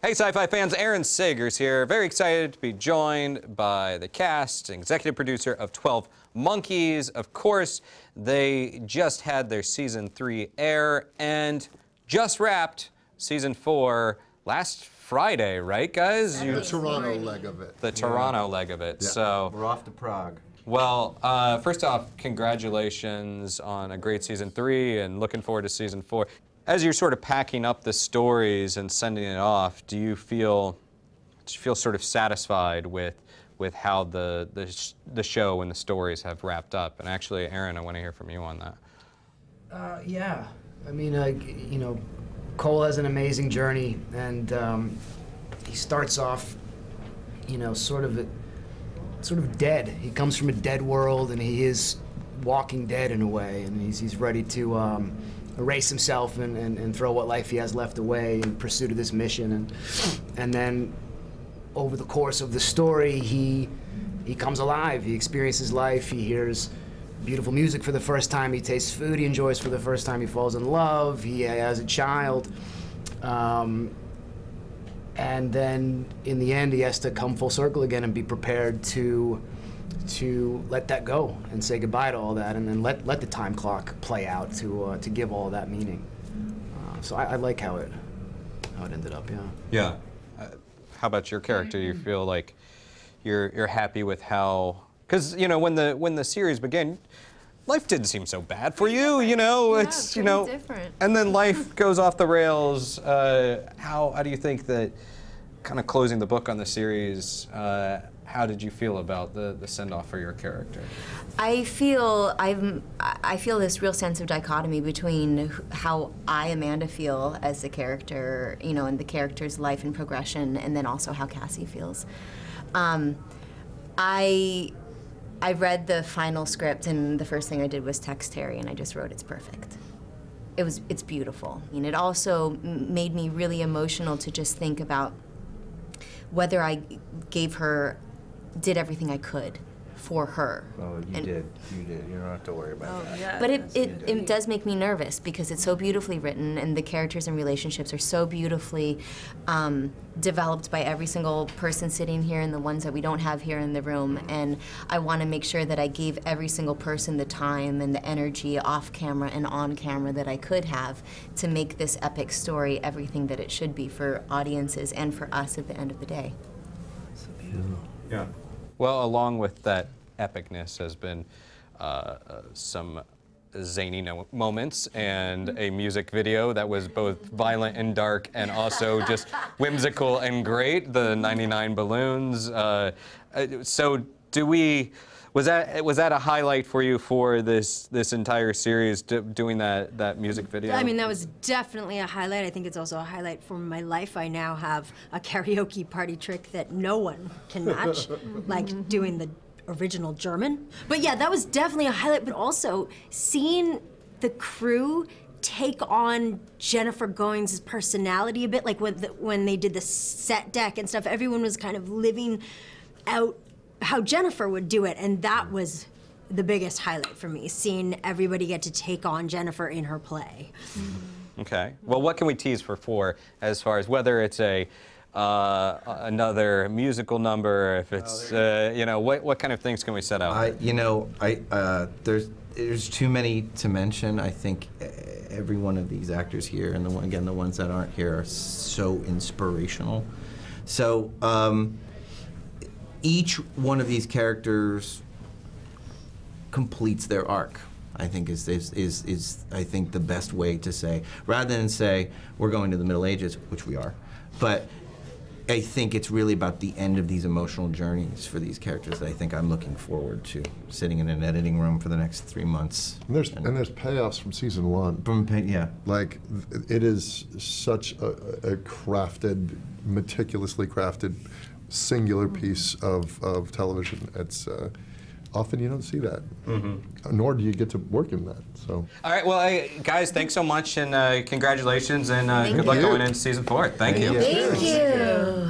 Hey sci-fi fans, Aaron Sagers here. Very excited to be joined by the cast and executive producer of 12 Monkeys. Of course, they just had their season 3 air and just wrapped season 4 last Friday, right guys? The Toronto leg of it. The Toronto leg of it. Yeah. So we're off to Prague. Well, first off, congratulations on a great season 3 and looking forward to season 4. As you're sort of packing up the stories and sending it off, do you feel sort of satisfied with how the show and the stories have wrapped up? And actually, Aaron, I want to hear from you on that. Yeah, I mean, you know, Cole has an amazing journey, and he starts off, you know, sort of dead. He comes from a dead world, and he is walking dead in a way, and he's ready to erase himself and throw what life he has left away in pursuit of this mission. And then over the course of the story, he comes alive. He experiences life. He hears beautiful music for the first time. He tastes food he enjoys for the first time. He falls in love. He has a child. And then in the end, he has to come full circle again and be prepared to let that go and say goodbye to all that, and then let the time clock play out to give all that meaning. So I like how it ended up. Yeah. How about your character? You feel like you're happy with how? Because you know when the series began, life didn't seem so bad for you. You know, Yeah, it's you know, different. and then life goes off the rails. How do you think that kind of closing the book on the series? How did you feel about the send-off for your character? I feel this real sense of dichotomy between how I, Amanda, feel as the character, you know, and the character's life and progression, and then also how Cassie feels. I read the final script, and the first thing I did was text Terry, and I just wrote, "It's perfect." It's beautiful. And it also made me really emotional to just think about whether I did everything I could for her. Oh, you did. You don't have to worry about that. Yeah, but it does make me nervous because it's so beautifully written, and the characters and relationships are so beautifully developed by every single person sitting here and the ones that we don't have here in the room. And I want to make sure that I gave every single person the time and the energy off camera and on camera that I could have to make this epic story everything that it should be for audiences and for us at the end of the day. So beautiful. Yeah. Well, along with that epicness has been some zany moments and a music video that was both violent and dark and also just whimsical and great, the 99 Balloons. So was that a highlight for you for this entire series, doing that music video? I mean, that was definitely a highlight. I think it's also a highlight for my life. I now have a karaoke party trick that no one can match, like doing the original German. But yeah, that was definitely a highlight, but also seeing the crew take on Jennifer Goings' personality a bit, like when they did the set deck and stuff, everyone was kind of living out how Jennifer would do it, and that was the biggest highlight for me, seeing everybody get to take on Jennifer in her play. Okay. Well, what can we tease for 4 as far as whether it's another musical number, if it's you know, what kind of things can we set out? There's too many to mention. I think every one of these actors here, and the ones that aren't here, are so inspirational. So. Each one of these characters completes their arc, I think is I think the best way to say, rather than say we're going to the Middle Ages, which we are, but I think it's really about the end of these emotional journeys for these characters that I think I'm looking forward to sitting in an editing room for the next 3 months. And there's payoffs from season 1. Yeah. Like, it is such a crafted, meticulously crafted, singular piece of television. It's often you don't see that, nor do you get to work in that. So. All right, well, guys, thanks so much, and congratulations, and good luck going into season 4. Thank you. Thank you.